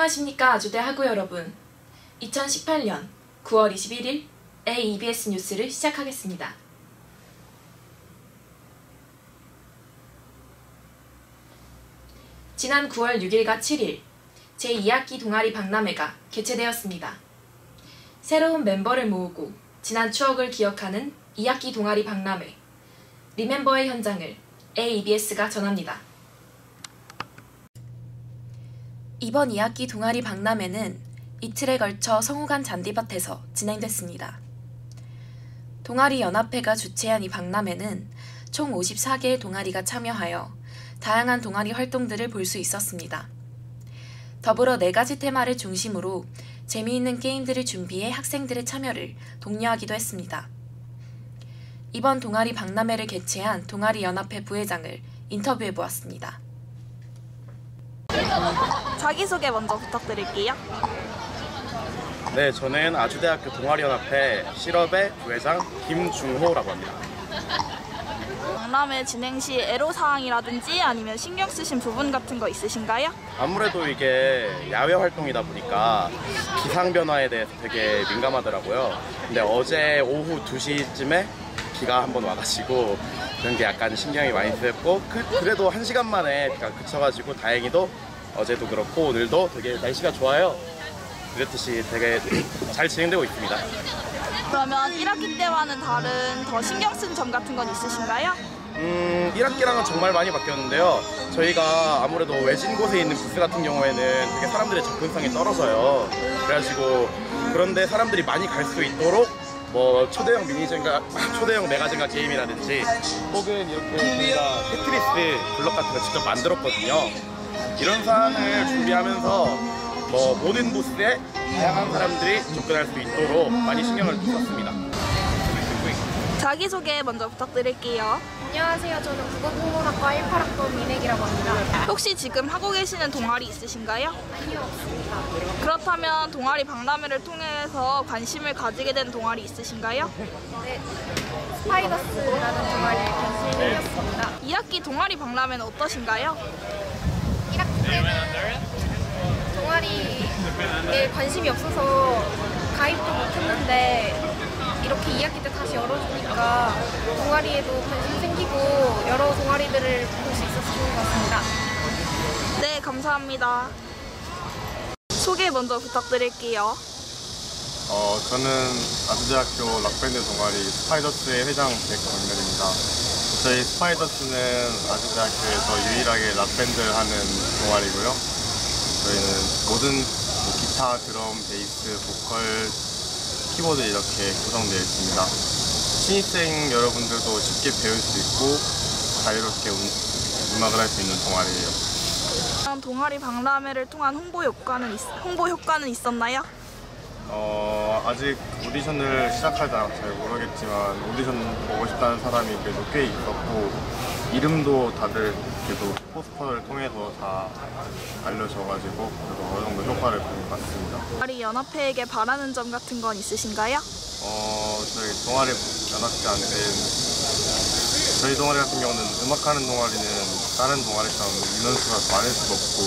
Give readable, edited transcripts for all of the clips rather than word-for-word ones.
안녕하십니까 아주대 학우 여러분. 2018년 9월 21일 AEBS 뉴스를 시작하겠습니다. 지난 9월 6일과 7일 제2학기 동아리 박람회가 개최되었습니다. 새로운 멤버를 모으고 지난 추억을 기억하는 2학기 동아리 박람회 리멤버의 현장을 AEBS가 전합니다. 이번 2학기 동아리 박람회는 이틀에 걸쳐 성우관 잔디밭에서 진행됐습니다. 동아리 연합회가 주최한 이 박람회는 총 54개의 동아리가 참여하여 다양한 동아리 활동들을 볼 수 있었습니다. 더불어 4가지 테마를 중심으로 재미있는 게임들을 준비해 학생들의 참여를 독려하기도 했습니다. 이번 동아리 박람회를 개최한 동아리 연합회 부회장을 인터뷰해보았습니다. 자기소개 먼저 부탁드릴게요. 네, 저는 아주대학교 동아리연합회 실업의 부회장 김중호라고 합니다. 박람회 진행 시 애로사항이라든지 아니면 신경 쓰신 부분 같은 거 있으신가요? 아무래도 이게 야외 활동이다 보니까 기상 변화에 대해서 되게 민감하더라고요. 근데 어제 오후 2시쯤에 비가 한번 와가지고 그런 게 약간 신경이 많이 쓰였고 그래도 1시간 만에 비가 그쳐가지고 다행히도 어제도 그렇고 오늘도 되게 날씨가 좋아요. 그랬듯이 되게 잘 진행되고 있습니다. 그러면 1학기 때와는 다른 더 신경 쓴 점 같은 건 있으신가요? 1학기랑은 정말 많이 바뀌었는데요. 저희가 아무래도 외진 곳에 있는 부스 같은 경우에는 되게 사람들의 접근성이 떨어져요. 그래가지고 그런데 사람들이 많이 갈 수 있도록 뭐 초대형 메가젠가 게임이라든지 혹은 이렇게 저희가 테트리스 블럭 같은 거 직접 만들었거든요. 이런 사안을 준비하면서 뭐 모든 부스에 다양한 사람들이 접근할 수 있도록 많이 신경을 썼습니다. 자기소개 먼저 부탁드릴게요. 안녕하세요. 저는 국어국문학과 18학번 민혜기라고 합니다. 혹시 지금 하고 계시는 동아리 있으신가요? 아니요, 없습니다. 그렇다면 동아리 박람회를 통해서 관심을 가지게 된 동아리 있으신가요? 네, 스파이더스라는 동아리에 관심이 생겼습니다. 2학기 동아리 박람회는 어떠신가요? 1학기 때는 동아리에 관심이 없어서 가입도 못했는데 이렇게 2학기 때 다시 열어주니까 동아리에도 관심 생기고 여러 동아리들을 볼 수 있어서 좋은 것 같습니다. 네, 감사합니다. 소개 먼저 부탁드릴게요. 저는 아주대학교 락밴드 동아리 스파이더스의 회장 백광렬입니다. 저희 스파이더스는 아주대학교에서 유일하게 락밴드를 하는 동아리고요. 저희는 모든 기타, 드럼, 베이스, 보컬, 키보드 이렇게 구성되어 있습니다. 신입생 여러분들도 쉽게 배울 수 있고 자유롭게 음악을 할 수 있는 동아리예요. 동아리 박람회를 통한 홍보 효과는 있었나요? 아직 오디션을 시작하자 잘 모르겠지만 오디션 보고 싶다는 사람이 그래도 꽤 있었고 이름도 다들 그래도 포스터를 통해서 다 알려져가지고 그래도 어느 정도 효과를 본 것 같습니다. 동아리 연합회에게 바라는 점 같은 건 있으신가요? 저희 동아리 연합회 안에 저희 동아리 같은 경우는 음악하는 동아리는 다른 동아리처럼 인원수가 많을 수도 없고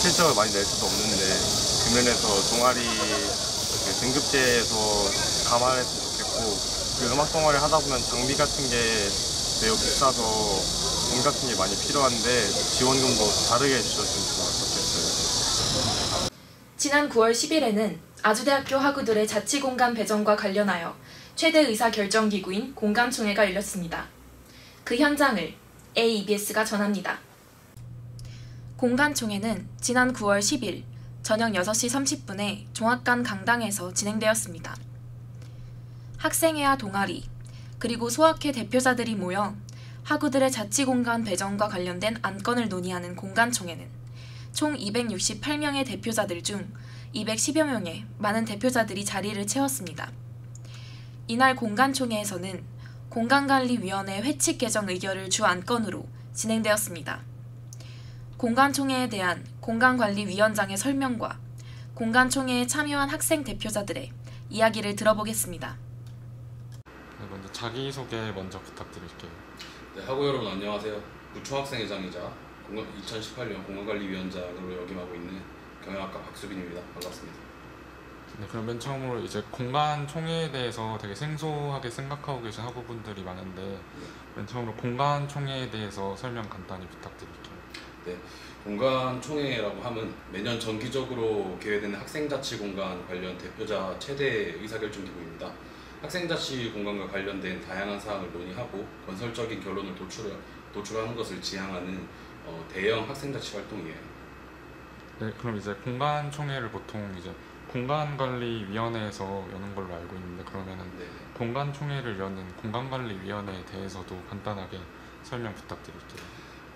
실적을 많이 낼 수도 없는데 그 면에서 동아리 등급제에서 감안했으면 좋겠고 그 음악 동아리 하다 보면 장비 같은 게 매우 비싸서 돈 같은 게 많이 필요한데 지원금도 다르게 해주셨으면 좋겠어요. 지난 9월 10일에는 아주대학교 학우들의 자치공간 배정과 관련하여 최대 의사결정기구인 공감총회가 열렸습니다. 그 현장을 AEBS가 전합니다. 공간총회는 지난 9월 10일 저녁 6시 30분에 종합관 강당에서 진행되었습니다. 학생회와 동아리, 그리고 소학회 대표자들이 모여 학우들의 자치공간 배정과 관련된 안건을 논의하는 공간총회는 총 268명의 대표자들 중 210여 명의 많은 대표자들이 자리를 채웠습니다. 이날 공간총회에서는 공간관리위원회 회칙 개정 의결을 주 안건으로 진행되었습니다. 공간총회에 대한 공간관리위원장의 설명과 공간총회에 참여한 학생 대표자들의 이야기를 들어보겠습니다. 네, 먼저 자기소개 먼저 부탁드릴게요. 네, 학우 여러분 안녕하세요. 부총학생회장이자 2018년 공간관리위원장으로 역임하고 있는 경영학과 박수빈입니다. 반갑습니다. 네, 그럼 맨 처음으로 이제 공간 총회에 대해서 되게 생소하게 생각하고 계신 학우분들이 많은데 맨 처음으로 공간 총회에 대해서 설명 간단히 부탁드릴게요. 네, 공간 총회라고 하면 매년 정기적으로 개회되는 학생자치공간 관련 대표자 최대 의사결정기구입니다. 학생자치공간과 관련된 다양한 사항을 논의하고 건설적인 결론을 도출하는 것을 지향하는 대형 학생자치 활동이에요. 네, 그럼 이제 공간 총회를 보통 이제 공간관리위원회에서 여는 걸로 알고 있는데 그러면은 네. 공간 총회를 여는 공간관리위원회에 대해서도 간단하게 설명 부탁드릴게요.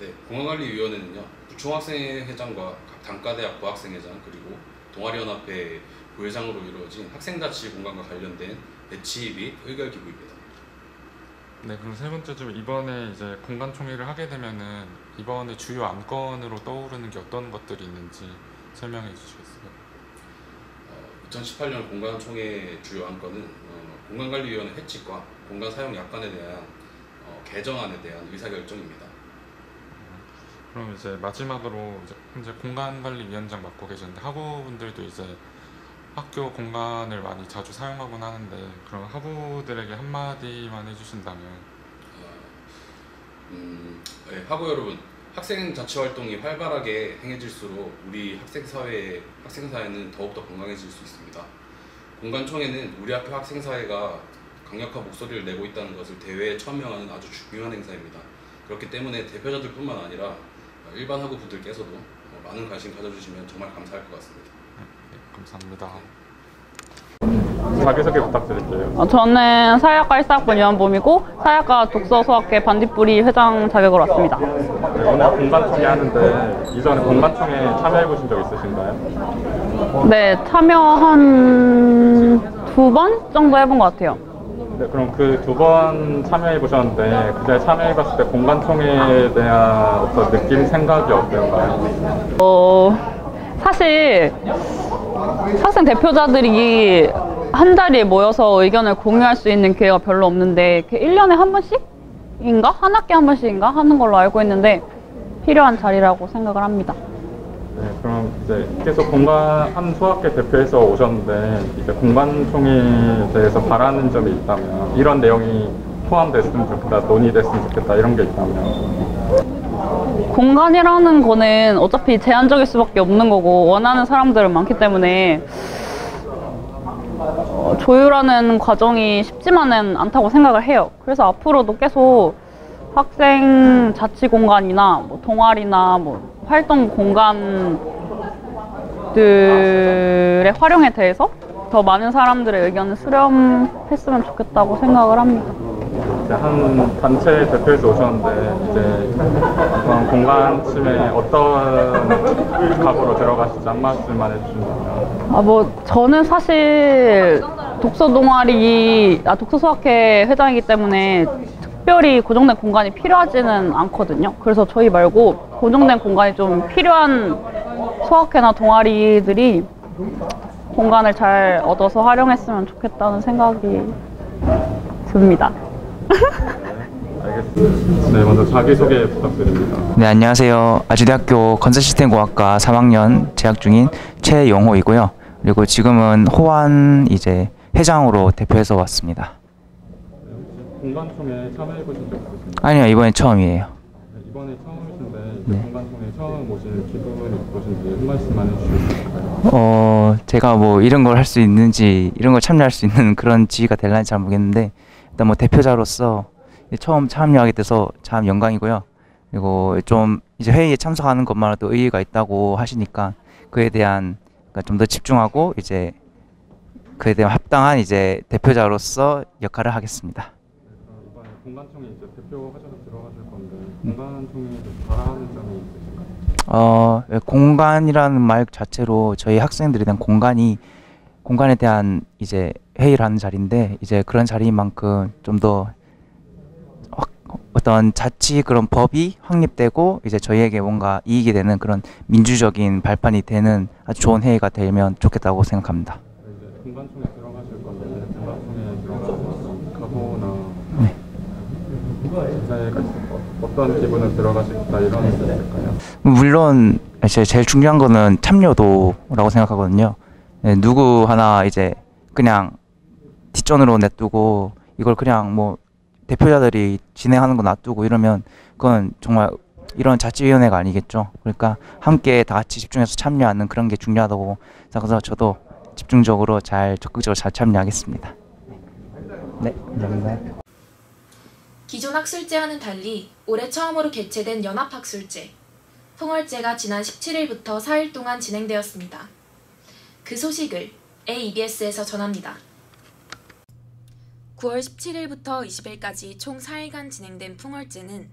네, 공간관리위원회는요 부총학생회장과 각 단과대학 부학생회장 그리고 동아리연합회 부회장으로 이루어진 학생자치공간과 관련된 배치 및 의결기구입니다. 네, 그럼 세 번째 좀 이번에 이제 공간 총회를 하게 되면은 이번에 주요 안건으로 떠오르는 게 어떤 것들이 있는지 설명해 주시겠어요? 2018년 공간총회 주요 안건은 공간관리위원회 회칙과 공간사용 약관에 대한 개정안에 대한 의사결정입니다. 그럼 이제 마지막으로 이제 현재 공간관리위원장 맡고 계시는데 학우분들도 이제 학교 공간을 많이 자주 사용하곤 하는데 그럼 학우들에게 한마디만 해주신다면? 네, 학우 여러분, 학생 자치 활동이 활발하게 행해질수록 우리 학생사회는 더욱더 건강해질 수 있습니다. 공간총회는 우리 학교 학생사회가 강력한 목소리를 내고 있다는 것을 대회에 참여하는 아주 중요한 행사입니다. 그렇기 때문에 대표자들뿐만 아니라 일반 학우분들께서도 많은 관심 가져주시면 정말 감사할 것 같습니다. 네, 감사합니다. 자기소개 부탁드릴게요. 저는 사회학과 1사학번 이완봄이고 사회학과 독서소학회 반딧불이 회장 자격으로 왔습니다. 네, 오늘 공간총회 하는데 이전에 공간총회 참여해 보신 적 있으신가요? 네, 참여한 2번 정도 해본 것 같아요. 네, 그럼 그 2번 참여해 보셨는데 그때 참여해 봤을 때 공간총회에 대한 어떤 느낌, 생각이 어떤가요? 사실 학생 대표자들이 한 자리에 모여서 의견을 공유할 수 있는 기회가 별로 없는데 1년에 한 번씩인가? 한 학기에 한 번씩인가? 하는 걸로 알고 있는데 필요한 자리라고 생각을 합니다. 네, 그럼 이제 계속 한 수학회 대표해서 오셨는데 이제 공간총회에 대해서 바라는 점이 있다면 이런 내용이 포함됐으면 좋겠다, 논의됐으면 좋겠다 이런 게 있다면? 공간이라는 거는 어차피 제한적일 수밖에 없는 거고 원하는 사람들은 많기 때문에 조율하는 과정이 쉽지만은 않다고 생각을 해요. 그래서 앞으로도 계속 학생 자치 공간이나 뭐 동아리나 뭐 활동 공간들의 활용에 대해서 더 많은 사람들의 의견을 수렴했으면 좋겠다고 생각을 합니다. 이제 한 단체 대표에서 오셨는데 이제 이번 공간 침에 어떤 각오로 들어가실지 한 말씀만 해주신다면? 저는 사실 독서소학회 회장이기 때문에 특별히 고정된 공간이 필요하지는 않거든요. 그래서 저희 말고 고정된 공간이 좀 필요한 소학회나 동아리들이 공간을 잘 얻어서 활용했으면 좋겠다는 생각이 듭니다. 알겠습니다. 네, 먼저 자기소개 부탁드립니다. 네, 안녕하세요. 아주대학교 건설시스템공학과 3학년 재학 중인 최영호이고요. 그리고 지금은 호환 회장으로 대표해서 왔습니다. 공간총회 참여해 보신 적 있으신가요? 아니요, 이번에 처음이에요. 네, 이번에 처음이신데 네. 공간총회 처음 오신 기분이 어떠신지 한 말씀만 해주실 수 있을까요? 제가 뭐 이런 걸 할 수 있는지 이런 걸 참여할 수 있는 그런 지위가 될는지 잘 모르겠는데 일단 뭐 대표자로서 처음 참여하게 돼서 참 영광이고요. 그리고 좀 이제 회의에 참석하는 것만으로도 의의가 있다고 하시니까 그에 대한 좀 더 집중하고 그에 대한 합당한 대표자로서 역할을 하겠습니다. 이번에 공간총회 대표하셔서 들어가실 건데 공간총회에서 바라는 점이 있으신가요? 공간이라는 말 자체로 저희 학생들에 대한 공간에 대한 회의를 하는 자리인데 그런 자리인 만큼 좀 더 어떤 자치 그런 법이 확립되고 저희에게 뭔가 이익이 되는 그런 민주적인 발판이 되는 아주 좋은 회의가 되면 좋겠다고 생각합니다. 공간총회 들어가실 건데 공간총회 들어가셔서 각오나 네. 이제 어떤 기분을 들어가시겠다 이런 게 있을까요? 물론 제일 중요한 거는 참여도라고 생각하거든요. 예, 누구 하나 이제 그냥 뒷전으로 냅두고 이걸 그냥 뭐 대표자들이 진행하는 거 놔두고 이러면 그건 정말 이런 자치위원회가 아니겠죠. 그러니까 함께 다 같이 집중해서 참여하는 그런 게 중요하다고 생각해서 저도 집중적으로 적극적으로 잘 참여하겠습니다. 네, 감사합니다. 기존 학술제와는 달리 올해 처음으로 개최된 연합학술제. 풍월제가 지난 17일부터 4일 동안 진행되었습니다. 그 소식을 AEBS에서 전합니다. 9월 17일부터 20일까지 총 4일간 진행된 풍월제는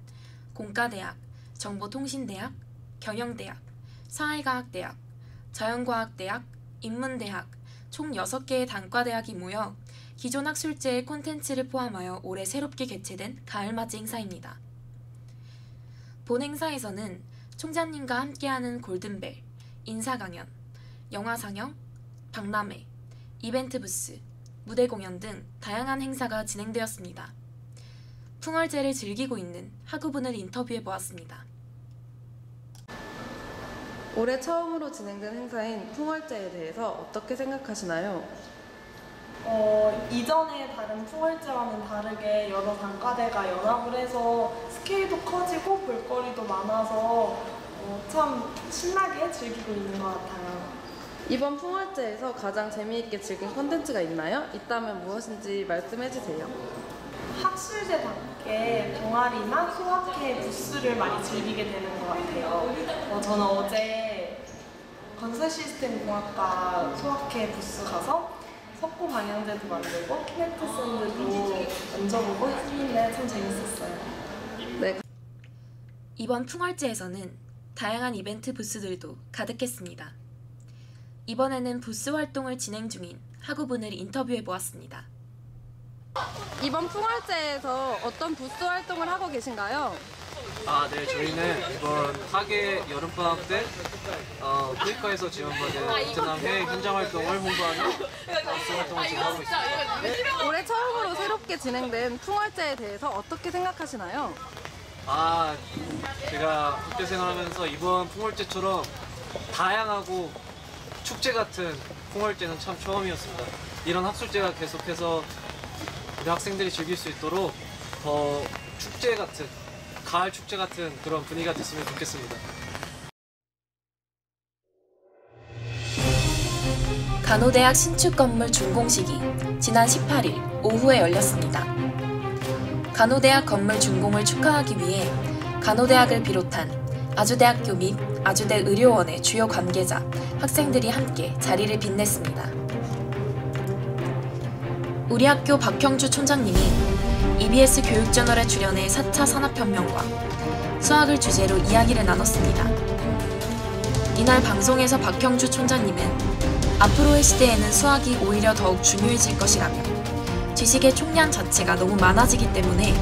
공과대학, 정보통신대학, 경영대학, 사회과학대학, 자연과학대학, 인문대학 총 6개의 단과대학이 모여 기존 학술제의 콘텐츠를 포함하여 올해 새롭게 개최된 가을맞이 행사입니다. 본 행사에서는 총장님과 함께하는 골든벨, 인사강연, 영화상영, 박람회, 이벤트 부스, 무대 공연 등 다양한 행사가 진행되었습니다. 풍월제를 즐기고 있는 학우분을 인터뷰해 보았습니다. 올해 처음으로 진행된 행사인 풍월제에 대해서 어떻게 생각하시나요? 이전에 다른 풍월제와는 다르게 여러 단과대가 연합을 해서 스케일도 커지고 볼거리도 많아서 참 신나게 즐기고 있는 것 같아요. 이번 풍월제에서 가장 재미있게 즐긴 콘텐츠가 있나요? 있다면 무엇인지 말씀해주세요. 학술제답게 동아리나 소학회 부스를 많이 즐기게 되는 것 같아요. 저는 어제 건설시스템공학과 소학회 부스 가서 석고 방향제도 만들고 키네트 샌드도 만져보고 했는데 참 재밌었어요. 네. 이번 풍월제에서는 다양한 이벤트 부스들도 가득했습니다. 이번에는 부스 활동을 진행 중인 학우분을 인터뷰해 보았습니다. 이번 풍월제에서 어떤 부스 활동을 하고 계신가요? 네, 저희는 이번 학예 여름방학 때 쿠이카에서 지원받은 베트남 해외 현장 활동을 홍보하는 부스 활동을 진행하고 있습니다. 올해 처음으로 새롭게 진행된 풍월제에 대해서 어떻게 생각하시나요? 제가 학교 생활하면서 이번 풍월제처럼 다양하고 축제 같은 풍월제는 참 처음이었습니다. 이런 학술제가 계속해서 우리 학생들이 즐길 수 있도록 더 축제 같은, 가을 축제 같은 그런 분위기가 됐으면 좋겠습니다. 간호대학 신축 건물 준공식이 지난 18일 오후에 열렸습니다. 간호대학 건물 준공을 축하하기 위해 간호대학을 비롯한 아주대학교 및 아주대 의료원의 주요 관계자, 학생들이 함께 자리를 빛냈습니다. 우리 학교 박형주 총장님이 EBS 교육저널에 출연해 4차 산업혁명과 수학을 주제로 이야기를 나눴습니다. 이날 방송에서 박형주 총장님은 앞으로의 시대에는 수학이 오히려 더욱 중요해질 것이라며 지식의 총량 자체가 너무 많아지기 때문에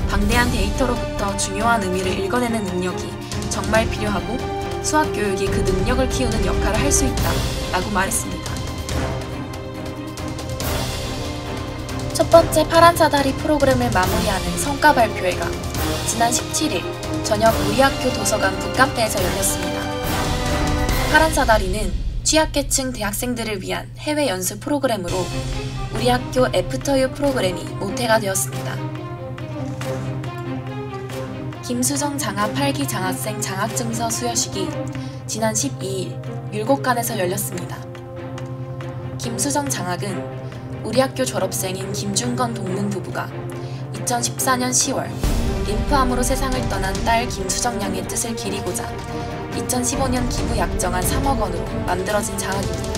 방대한 데이터로부터 중요한 의미를 읽어내는 능력이 정말 필요하고 수학 교육이 그 능력을 키우는 역할을 할 수 있다 라고 말했습니다. 첫 번째 파란 사다리 프로그램을 마무리하는 성과 발표회가 지난 17일 저녁 우리 학교 도서관 북카페에서 열렸습니다. 파란 사다리는 취약계층 대학생들을 위한 해외 연수 프로그램으로 우리 학교 애프터유 프로그램이 모태가 되었습니다. 김수정 장학 8기 장학생 장학증서 수여식이 지난 12일 율곡관에서 열렸습니다. 김수정 장학은 우리 학교 졸업생인 김준건 동문 부부가 2014년 10월 림프암으로 세상을 떠난 딸 김수정 양의 뜻을 기리고자 2015년 기부 약정한 3억 원으로 만들어진 장학입니다.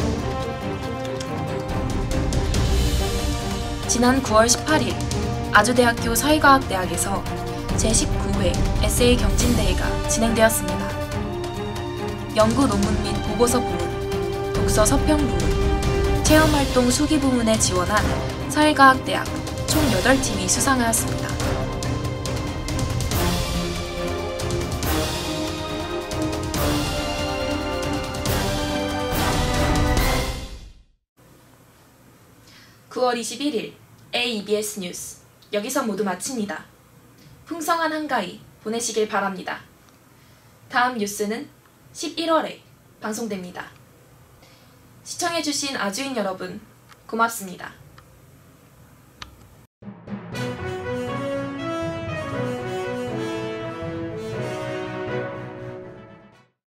지난 9월 18일 아주대학교 사회과학대학에서 제19회 에세이 경진대회가 진행되었습니다. 연구 논문 및 보고서 부문, 독서 서평 부문, 체험활동 수기 부문에 지원한 사회과학대학 총 8팀이 수상하였습니다. (9월 21일) AEBS 뉴스 여기서 모두 마칩니다. 풍성한 한가위 보내시길 바랍니다. 다음 뉴스는 11월에 방송됩니다. 시청해주신 아주인 여러분, 고맙습니다.